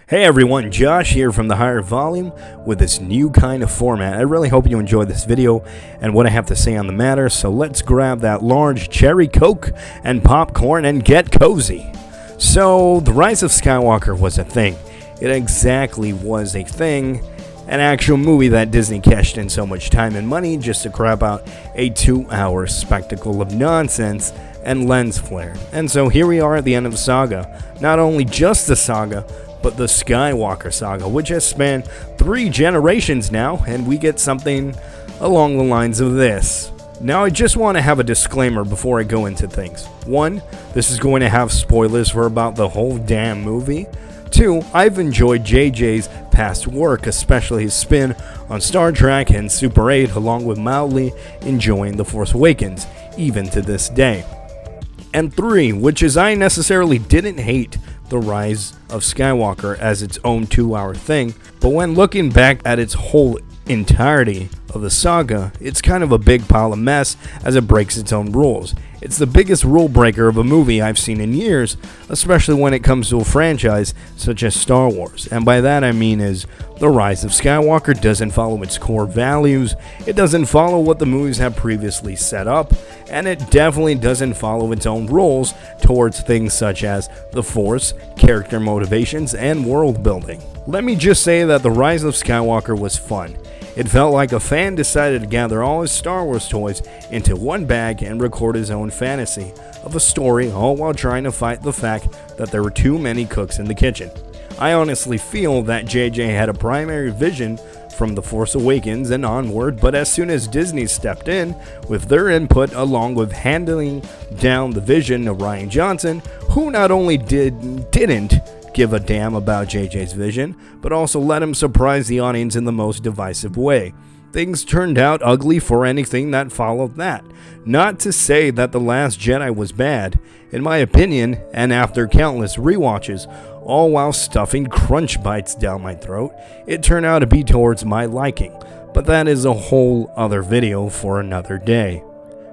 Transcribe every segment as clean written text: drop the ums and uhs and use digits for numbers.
Hey everyone, Josh here from the Higher Volume with this new kind of format. I really hope you enjoyed this video and what I have to say on the matter, so let's grab that large cherry Coke and popcorn and get cozy. So, The Rise of Skywalker was a thing. It exactly was a thing. An actual movie that Disney cashed in so much time and money just to crap out a 2-hour spectacle of nonsense and lens flare. And so here we are at the end of the saga. Not only just the saga, but the Skywalker saga, which has spanned 3 generations now, and we get something along the lines of this. Now, I just want to have a disclaimer before I go into things. 1, this is going to have spoilers for about the whole damn movie. 2, I've enjoyed JJ's past work, especially his spin on Star Trek and Super 8, along with mildly enjoying The Force Awakens, even to this day. And 3, which is I necessarily didn't hate The Rise of Skywalker as its own 2-hour thing, but when looking back at its whole entirety of the saga, it's kind of a big pile of mess as it breaks its own rules. It's the biggest rule breaker of a movie I've seen in years, especially when it comes to a franchise such as Star Wars. And by that I mean is The Rise of Skywalker doesn't follow its core values, it doesn't follow what the movies have previously set up, and it definitely doesn't follow its own rules towards things such as the Force, character motivations, and world building. Let me just say that The Rise of Skywalker was fun. It felt like a fan decided to gather all his Star Wars toys into one bag and record his own fantasy of a story, all while trying to fight the fact that there were too many cooks in the kitchen. I honestly feel that JJ had a primary vision from The Force Awakens and onward, but as soon as Disney stepped in with their input along with handing down the vision of Rian Johnson, who not only didn't give a damn about JJ's vision, but also let him surprise the audience in the most divisive way. Things turned out ugly for anything that followed that. Not to say that The Last Jedi was bad. In my opinion, and after countless rewatches, all while stuffing crunch bites down my throat, it turned out to be towards my liking. But that is a whole other video for another day.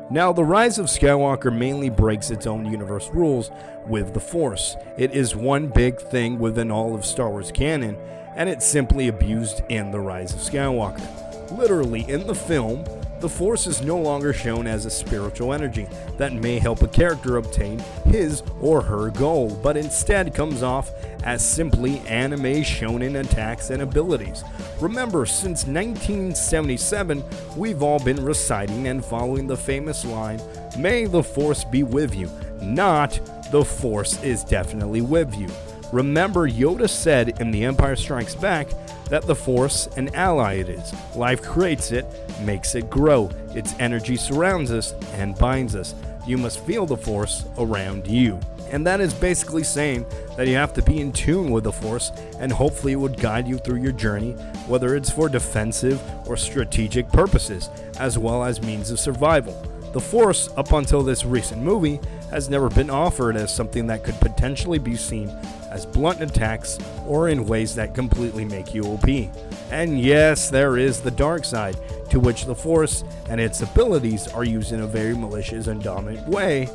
Now, The Rise of Skywalker mainly breaks its own universe rules with the Force. It is one big thing within all of Star Wars canon, and it's simply abused in The Rise of Skywalker. Literally, in the film, the Force is no longer shown as a spiritual energy that may help a character obtain his or her goal, but instead comes off as simply anime shonen attacks and abilities. Remember, since 1977, we've all been reciting and following the famous line, "May the Force be with you," not "The Force is definitely with you." Remember, Yoda said in The Empire Strikes Back that the Force, an ally it is. Life creates it, makes it grow. Its energy surrounds us and binds us. You must feel the Force around you. And that is basically saying that you have to be in tune with the Force, and hopefully it would guide you through your journey, whether it's for defensive or strategic purposes, as well as means of survival. The Force, up until this recent movie, has never been offered as something that could potentially be seen as blunt attacks or in ways that completely make you OP. And yes, there is the dark side, to which the Force and its abilities are used in a very malicious and dominant way,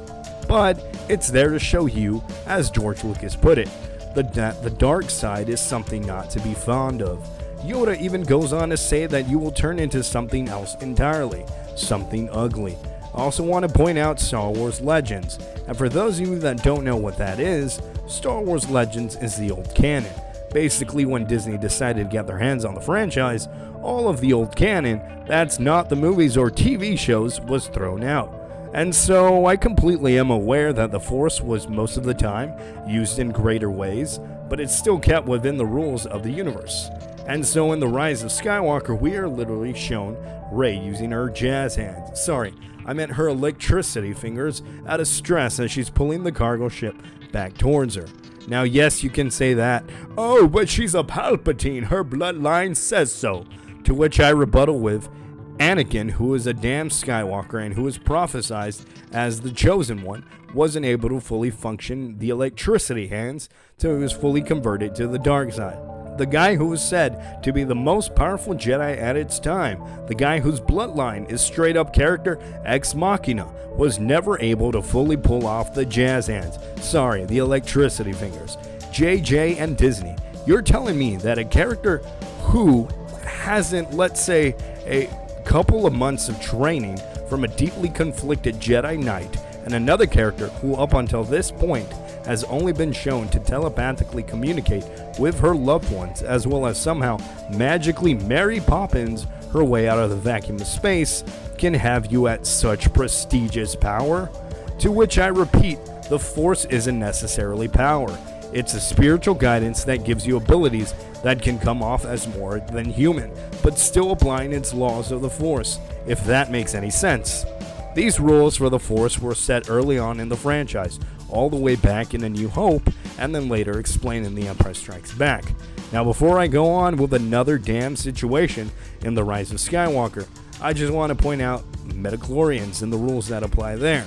but it's there to show you, as George Lucas put it, that the dark side is something not to be fond of. Yoda even goes on to say that you will turn into something else entirely, something ugly. I also want to point out Star Wars Legends, and for those of you that don't know what that is, Star Wars Legends is the old canon. Basically, when Disney decided to get their hands on the franchise, all of the old canon, that's not the movies or TV shows, was thrown out. And so I completely am aware that the Force was most of the time used in greater ways, but it's still kept within the rules of the universe. And so in The Rise of Skywalker, we are literally shown Rey using her jazz hands. Sorry, I meant her electricity fingers out of stress as she's pulling the cargo ship back towards her. Now, yes, you can say that, "Oh, but she's a Palpatine, her bloodline says so." To which I rebuttal with, Anakin, who is a damn Skywalker and who is prophesized as the chosen one, wasn't able to fully function the electricity hands till he was fully converted to the dark side. The guy who was said to be the most powerful Jedi at its time, the guy whose bloodline is straight up character ex machina, was never able to fully pull off the jazz hands. Sorry, the electricity fingers. JJ and Disney, You're telling me that a character who hasn't, let's say, a couple of months of training from a deeply conflicted Jedi Knight, and another character who up until this point has only been shown to telepathically communicate with her loved ones, as well as somehow magically Mary Poppins her way out of the vacuum of space, can have you at such prestigious power? To which I repeat, the Force isn't necessarily power. It's a spiritual guidance that gives you abilities that can come off as more than human, but still applying its laws of the Force, if that makes any sense. These rules for the Force were set early on in the franchise, all the way back in A New Hope, and then later explained in The Empire Strikes Back. Now before I go on with another damn situation in The Rise of Skywalker, I just want to point out midichlorians and the rules that apply there.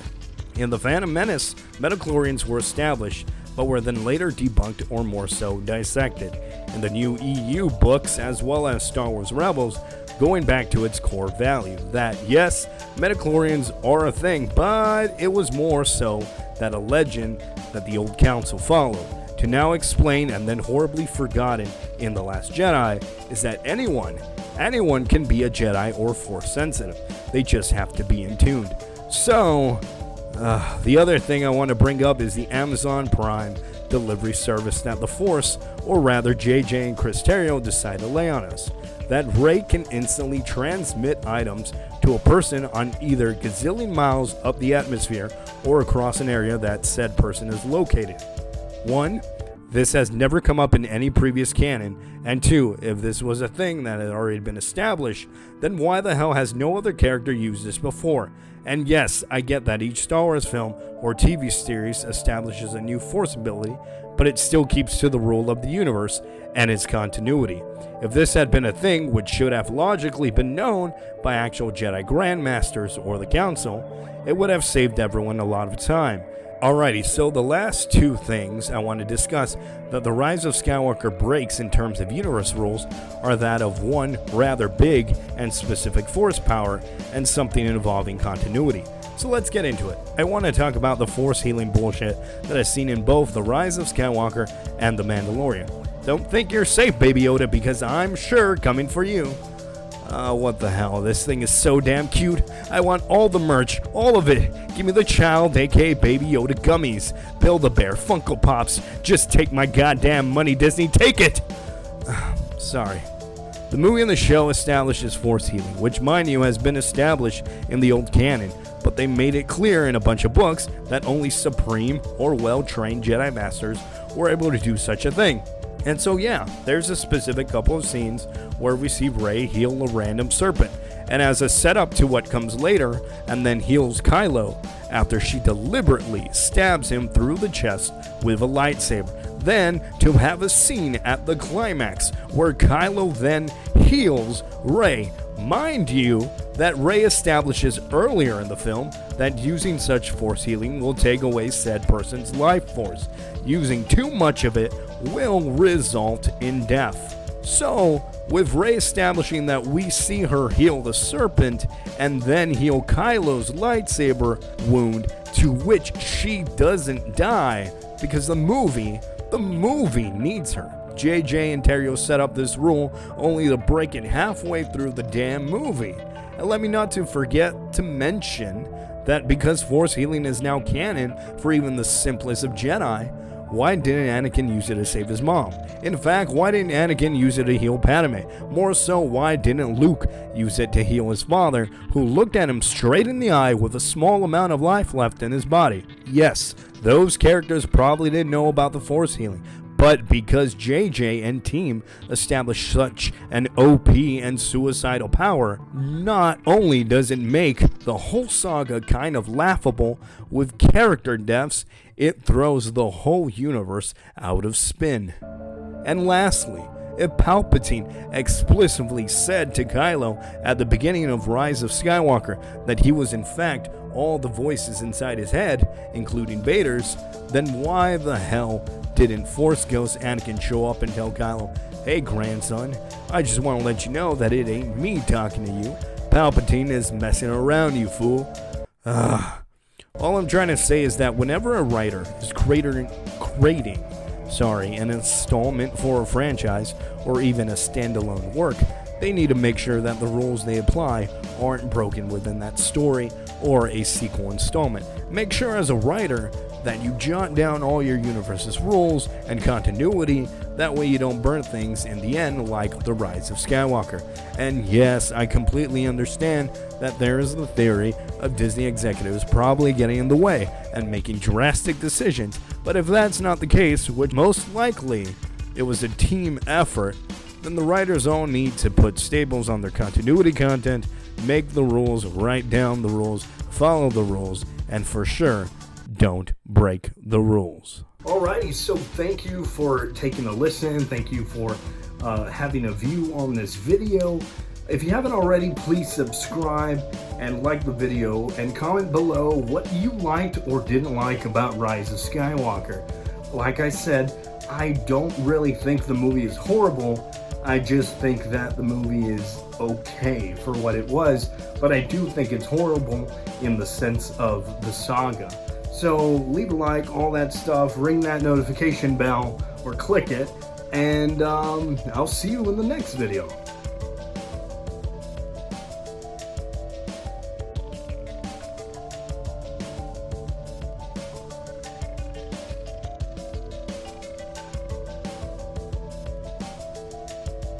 In The Phantom Menace, midichlorians were established, but were then later debunked or more so dissected. In the new EU books, as well as Star Wars Rebels, going back to its core value, that yes, midichlorians are a thing, but it was more so that a legend that the old council followed. To now explain and then horribly forgotten in The Last Jedi is that anyone can be a Jedi or Force sensitive. They just have to be in tuned. So, the other thing I want to bring up is the Amazon Prime delivery service that the Force, or rather JJ and Chris Terrio, decide to lay on us. That Rey can instantly transmit items to a person on either gazillion miles up the atmosphere or across an area that said person is located. 1. This has never come up in any previous canon, and 2. If this was a thing that had already been established, then why the hell has no other character used this before? And yes, I get that each Star Wars film or TV series establishes a new Force ability, but it still keeps to the rule of the universe and its continuity. If this had been a thing which should have logically been known by actual Jedi Grandmasters or the Council, it would have saved everyone a lot of time. Alrighty, so the last two things I want to discuss that The Rise of Skywalker breaks in terms of universe rules are that of one rather big and specific Force power and something involving continuity. So let's get into it. I want to talk about the Force healing bullshit that I've seen in both The Rise of Skywalker and The Mandalorian. Don't think you're safe, Baby Yoda, because I'm sure coming for you. What the hell, this thing is so damn cute. I want all the merch, all of it. Give me the child, aka Baby Yoda gummies. Build-A-Bear, Funko Pops. Just take my goddamn money, Disney, take it! Sorry. The movie and the show establishes Force healing, which mind you has been established in the old canon, but they made it clear in a bunch of books that only supreme or well-trained Jedi Masters were able to do such a thing. And so yeah, there's a specific couple of scenes where we see Rey heal a random serpent, and as a setup to what comes later, and then heals Kylo after she deliberately stabs him through the chest with a lightsaber. Then to have a scene at the climax where Kylo then heals Rey. Mind you, that Rey establishes earlier in the film that using such Force healing will take away said person's life force. Using too much of it will result in death. So, with Rey establishing that we see her heal the serpent and then heal Kylo's lightsaber wound, to which she doesn't die because the movie needs her. JJ and Terrio set up this rule only to break it halfway through the damn movie. And let me not to forget to mention that because Force healing is now canon for even the simplest of Jedi, why didn't Anakin use it to save his mom? In fact, why didn't Anakin use it to heal Padme? More so, why didn't Luke use it to heal his father, who looked at him straight in the eye with a small amount of life left in his body? Yes, those characters probably didn't know about the Force healing, but because JJ and team established such an OP and suicidal power, not only does it make the whole saga kind of laughable with character deaths, it throws the whole universe out of spin. And lastly, if Palpatine explicitly said to Kylo at the beginning of Rise of Skywalker that he was in fact all the voices inside his head, including Vader's, then why the hell didn't Force Ghost Anakin show up and tell Kylo, "Hey grandson, I just want to let you know that it ain't me talking to you. Palpatine is messing around, you fool." All I'm trying to say is that whenever a writer is creating an installment for a franchise or even a standalone work, they need to make sure that the rules they apply aren't broken within that story or a sequel installment. Make sure as a writer that you jot down all your universe's rules and continuity, that way you don't burn things in the end like The Rise of Skywalker. And yes, I completely understand that there is the theory of Disney executives probably getting in the way and making drastic decisions, but if that's not the case, which most likely it was a team effort, then the writers all need to put staples on their continuity content, make the rules, write down the rules, follow the rules, and for sure, don't break the rules. Alrighty, so thank you for taking a listen. Thank you for having a view on this video. If you haven't already, please subscribe and like the video and comment below what you liked or didn't like about Rise of Skywalker. Like I said, I don't really think the movie is horrible. I just think that the movie is okay for what it was, but I do think it's horrible in the sense of the saga. So leave a like, all that stuff, ring that notification bell or click it, and I'll see you in the next video.